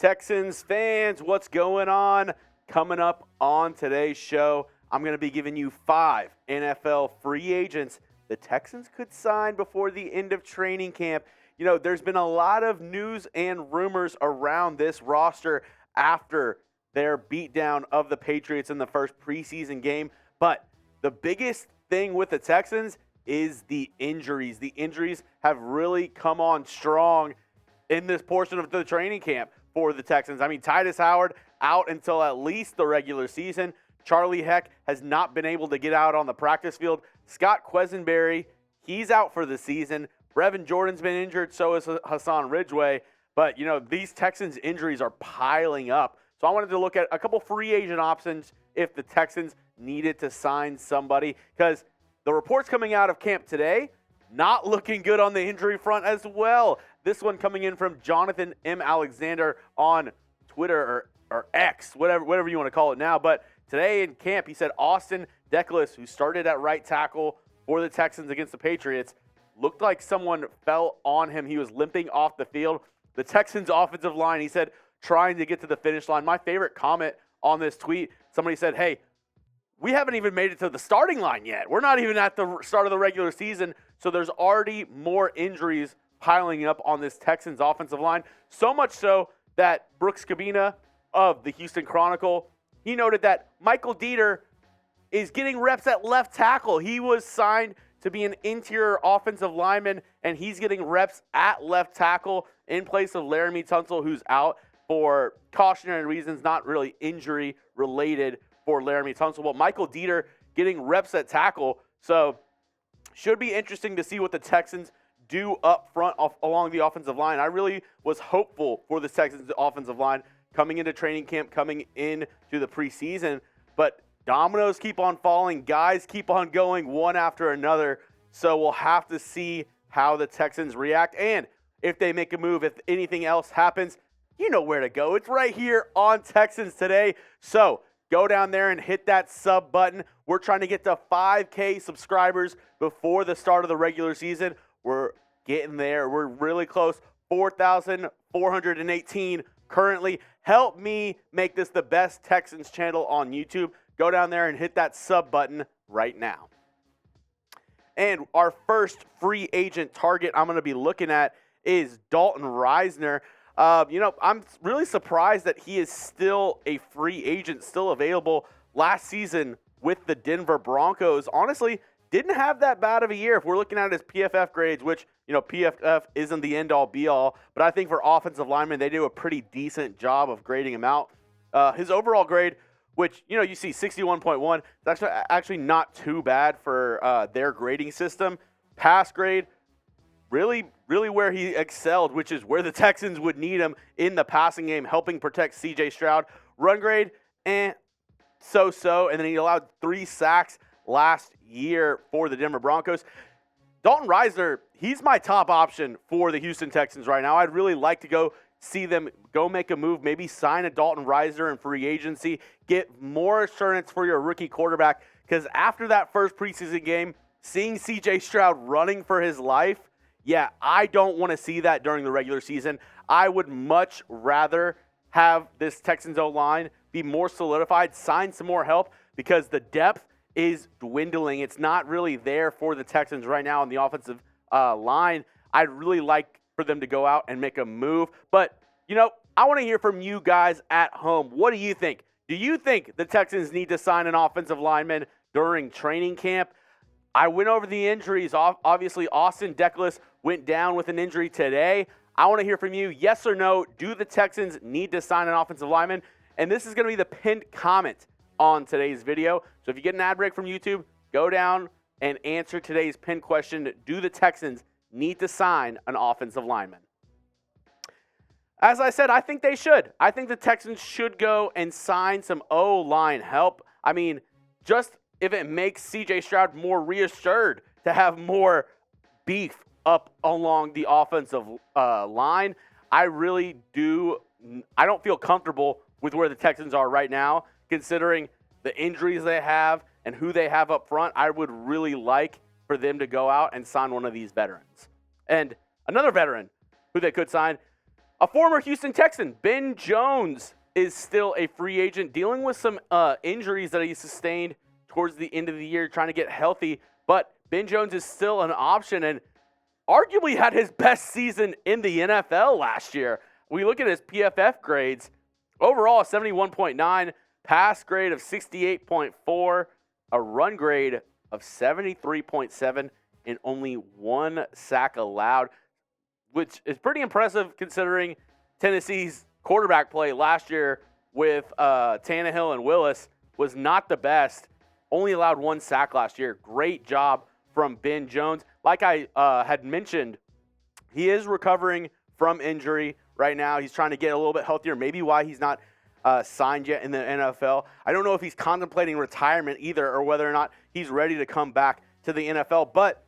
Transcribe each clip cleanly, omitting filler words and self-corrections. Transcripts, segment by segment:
Texans fans, what's going on? Coming up on today's show, I'm going to be giving you 5 NFL free agents the Texans could sign before the end of training camp. You know, there's been a lot of news and rumors around this roster after their beatdown of the Patriots in the first preseason game. But the biggest thing with the Texans is the injuries. The injuries have really come on strong in this portion of the training camp for the Texans. I mean, Tytus Howard out until at least the regular season. Charlie Heck has not been able to get out on the practice field. Scott Quessenberry, he's out for the season. Brevin Jordan's been injured, so is Hassan Ridgeway. But, you know, these Texans injuries are piling up. So I wanted to look at a couple free agent options if the Texans needed to sign somebody, because the reports coming out of camp today, not looking good on the injury front as well. This one coming in from Jonathan M. Alexander on Twitter or X, whatever you want to call it now. But today in camp, he said Austin Deculus, who started at right tackle for the Texans against the Patriots, looked like someone fell on him. He was limping off the field. The Texans' offensive line, he said, trying to get to the finish line. My favorite comment on this tweet, somebody said, hey, we haven't even made it to the starting line yet. We're not even at the start of the regular season, so there's already more injuries piling up on this Texans offensive line. So much so that Brooks Cabina of the Houston Chronicle, he noted that Michael Dieter is getting reps at left tackle. He was signed to be an interior offensive lineman, and he's getting reps at left tackle in place of Jeremy Chuggs, who's out for cautionary reasons, not really injury related for Jeremy Chuggs. But Michael Dieter getting reps at tackle. So should be interesting to see what the Texans do up front along the offensive line. I really was hopeful for the Texans offensive line coming into training camp, coming into the preseason. But dominoes keep on falling. Guys keep on going one after another. So we'll have to see how the Texans react. And if they make a move, if anything else happens, you know where to go. It's right here on Texans Today. So go down there and hit that sub button. We're trying to get to 5K subscribers before the start of the regular season. We're getting there. We're really close. 4,418 currently. Help me make this the best Texans channel on YouTube. Go down there and hit that sub button right now. And our first free agent target I'm going to be looking at is Dalton Risner. I'm really surprised that he is still a free agent, still available. Last season with the Denver Broncos, honestly, didn't have that bad of a year. If we're looking at his PFF grades, which, PFF isn't the end-all, be-all, but I think for offensive linemen, they do a pretty decent job of grading him out. His overall grade, which, you see 61.1, it's actually not too bad for their grading system. Pass grade, really where he excelled, which is where the Texans would need him in the passing game, helping protect C.J. Stroud. Run grade, so-so, and then he allowed 3 sacks last year for the Denver Broncos. Dalton Risner, he's my top option for the Houston Texans right now. I'd really like to see them go make a move, maybe sign a Dalton Risner in free agency, get more assurance for your rookie quarterback, because after that first preseason game, seeing C.J. Stroud running for his life, yeah, I don't want to see that during the regular season. I would much rather have this Texans O-line be more solidified, sign some more help, because the depth is dwindling. It's not really there for the Texans right now on the offensive line. I'd really like for them to go out and make a move. But, I want to hear from you guys at home. What do you think? Do you think the Texans need to sign an offensive lineman during training camp? I went over the injuries. Obviously, Austin Deculus went down with an injury today. I want to hear from you. Yes or no, do the Texans need to sign an offensive lineman? And this is going to be the pinned comment on today's video. So if you get an ad break from YouTube, go down and answer today's pinned question. Do the Texans need to sign an offensive lineman? As I said, I think they should. I think the Texans should go and sign some O-line help. I mean, just if it makes C.J. Stroud more reassured to have more beef up along the offensive line, I don't feel comfortable with where the Texans are right now, considering the injuries they have and who they have up front. I would really like for them to go out and sign one of these veterans. And another veteran who they could sign, A former Houston Texan, Ben Jones, is still a free agent, dealing with some injuries that he sustained towards the end of the year, trying to get healthy. But Ben Jones is still an option and arguably had his best season in the NFL last year. We look at his PFF grades. Overall, 71.9, pass grade of 68.4, a run grade of 73.7, and only 1 sack allowed, which is pretty impressive considering Tennessee's quarterback play last year with Tannehill and Willis was not the best. Only allowed 1 sack last year. Great job from Ben Jones. Like I had mentioned, he is recovering from injury right now. He's trying to get a little bit healthier, maybe why he's not signed yet in the NFL. I don't know if he's contemplating retirement either or whether or not he's ready to come back to the NFL, but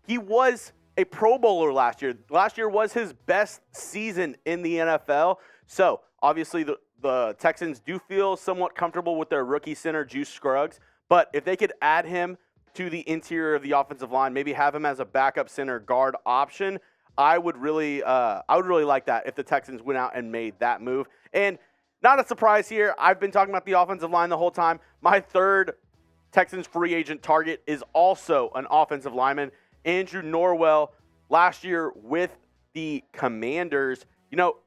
he was a Pro Bowler last year. Last year was his best season in the NFL. So obviously the Texans do feel somewhat comfortable with their rookie center, Juice Scruggs, but if they could add him to the interior of the offensive line, maybe have him as a backup center guard option, I would really like that if the Texans went out and made that move. And not a surprise here. I've been talking about the offensive line the whole time. My third Texans free agent target is also an offensive lineman, Andrew Norwell. Last year with the Commanders,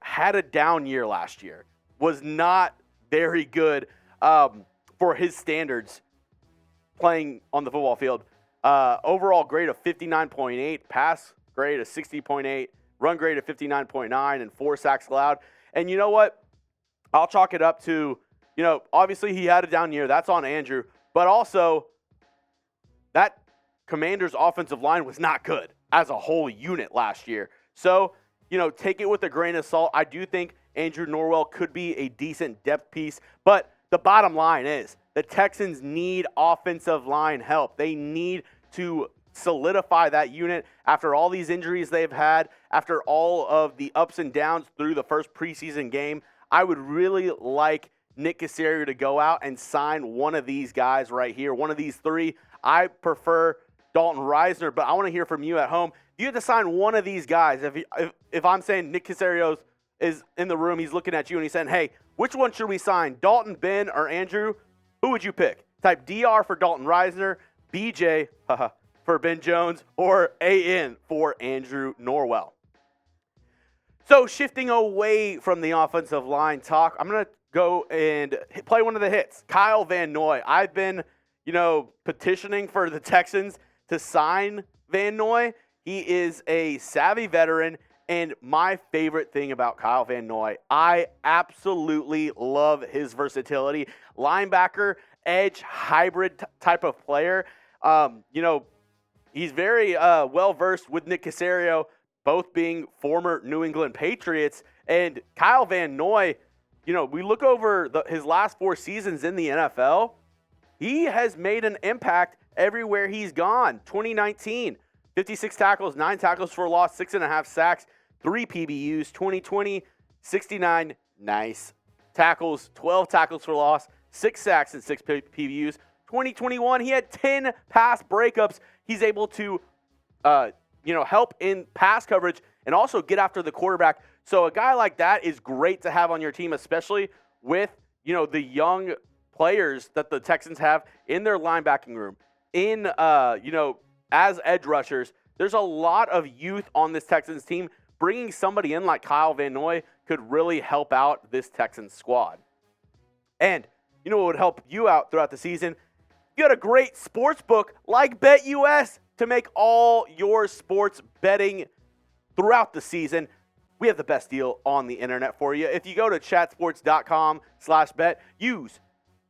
had a down year last year. Was not very good for his standards playing on the football field. Overall grade of 59.8, pass grade of 60.8, run grade of 59.9, and 4 sacks allowed. And you know what? I'll chalk it up to, obviously he had a down year. That's on Andrew. But also, that Commanders' offensive line was not good as a whole unit last year. So, take it with a grain of salt. I do think Andrew Norwell could be a decent depth piece. But the bottom line is the Texans need offensive line help. They need to solidify that unit after all these injuries they've had, after all of the ups and downs through the first preseason game. I would really like Nick Caserio to go out and sign one of these guys right here, one of these 3. I prefer Dalton Risner, but I want to hear from you at home. If you had to sign one of these guys, if I'm saying Nick Caserio is in the room, he's looking at you and he's saying, hey, which one should we sign, Dalton, Ben, or Andrew? Who would you pick? Type DR for Dalton Risner, BJ for Ben Jones, or AN for Andrew Norwell. So shifting away from the offensive line talk, I'm going to go and play one of the hits. Kyle Van Noy. I've been, petitioning for the Texans to sign Van Noy. He is a savvy veteran, and my favorite thing about Kyle Van Noy, I absolutely love his versatility. Linebacker, edge, hybrid type of player. He's very well-versed with Nick Caserio, both being former New England Patriots. And Kyle Van Noy, we look over his last 4 seasons in the NFL, he has made an impact everywhere he's gone. 2019, 56 tackles, 9 tackles for loss, 6.5 sacks, 3 PBUs. 2020, 69 nice tackles, 12 tackles for loss, 6 sacks, and 6 PBUs. 2021, he had 10 pass breakups. He's able to, help in pass coverage and also get after the quarterback. So a guy like that is great to have on your team, especially with, the young players that the Texans have in their linebacking room, as edge rushers. There's a lot of youth on this Texans team. Bringing somebody in like Kyle Van Noy could really help out this Texans squad. And what would help you out throughout the season? You had a great sports book like BetUS to make all your sports betting throughout the season. We have the best deal on the internet for you. If you go to chatsports.com/bet, use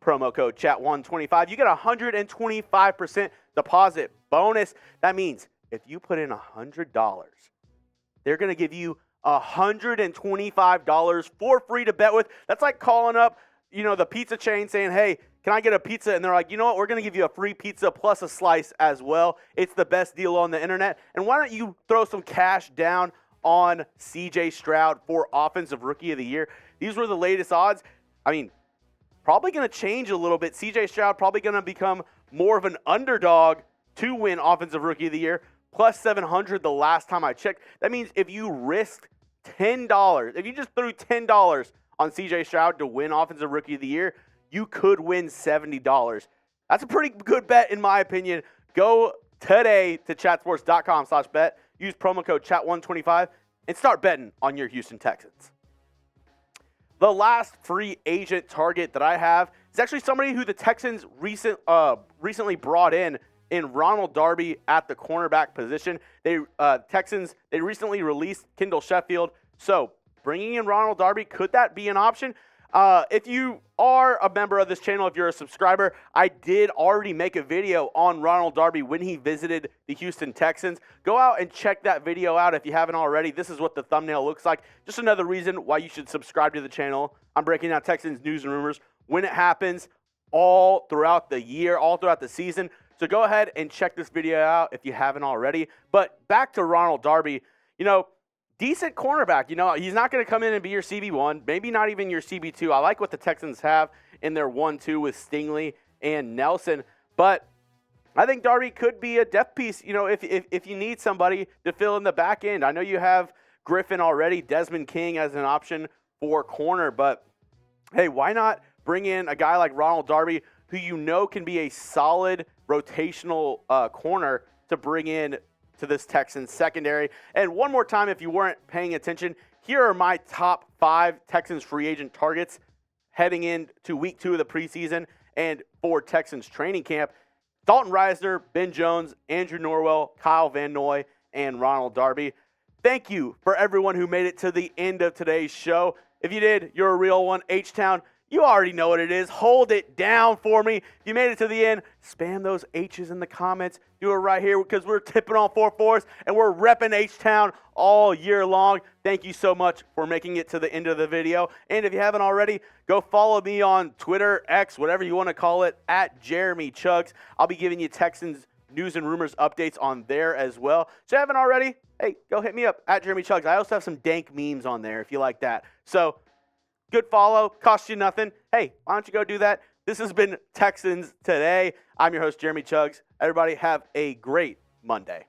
promo code chat125, you get a 125% deposit bonus. That means if you put in $100, they're going to give you $125 for free to bet with. That's like calling up, the pizza chain saying, hey, can I get a pizza? And they're like, you know what? We're going to give you a free pizza plus a slice as well. It's the best deal on the internet. And why don't you throw some cash down on CJ Stroud for Offensive Rookie of the Year? These were the latest odds. Probably going to change a little bit. CJ Stroud probably going to become more of an underdog to win Offensive Rookie of the Year. Plus 700 the last time I checked. That means if you risked $10, if you just threw $10 on CJ Stroud to win Offensive Rookie of the Year, you could win $70. That's a pretty good bet, in my opinion. Go today to chatsports.com/bet. Use promo code chat125 and start betting on your Houston Texans. The last free agent target that I have is actually somebody who the Texans recently brought in Ronald Darby at the cornerback position. Texans recently released Kendall Sheffield, so bringing in Ronald Darby, could that be an option? If you are a member of this channel, if you're a subscriber, I did already make a video on Ronald Darby when he visited the Houston Texans. Go out and check that video out if you haven't already. This is what the thumbnail looks like. Just another reason why you should subscribe to the channel. I'm breaking down Texans news and rumors when it happens all throughout the year, all throughout the season. So go ahead and check this video out if you haven't already. But back to Ronald Darby, decent cornerback. He's not going to come in and be your CB1, maybe not even your CB2. I like what the Texans have in their 1-2 with Stingley and Nelson. But I think Darby could be a depth piece, if you need somebody to fill in the back end. I know you have Griffin already, Desmond King as an option for corner. But, hey, why not bring in a guy like Ronald Darby who can be a solid rotational corner to bring in to this Texans secondary. And one more time, if you weren't paying attention, here are my top 5 Texans free agent targets heading into week 2 of the preseason and for Texans training camp. Dalton Risner, Ben Jones, Andrew Norwell, Kyle Van Noy, and Ronald Darby. Thank you for everyone who made it to the end of today's show. If you did, you're a real one. H-Town, you already know what it is. Hold it down for me. If you made it to the end, spam those H's in the comments. Do it right here because we're tipping on 4-4s and we're repping H-Town all year long. Thank you so much for making it to the end of the video. And if you haven't already, go follow me on Twitter, X, whatever you want to call it, at Jeremy Chuggs. I'll be giving you Texans news and rumors updates on there as well. So if you haven't already, hey, go hit me up at Jeremy Chuggs. I also have some dank memes on there if you like that. So good follow, costs you nothing. Hey, why don't you go do that? This has been Texans Today. I'm your host, Jeremy Chuggs. Everybody have a great Monday.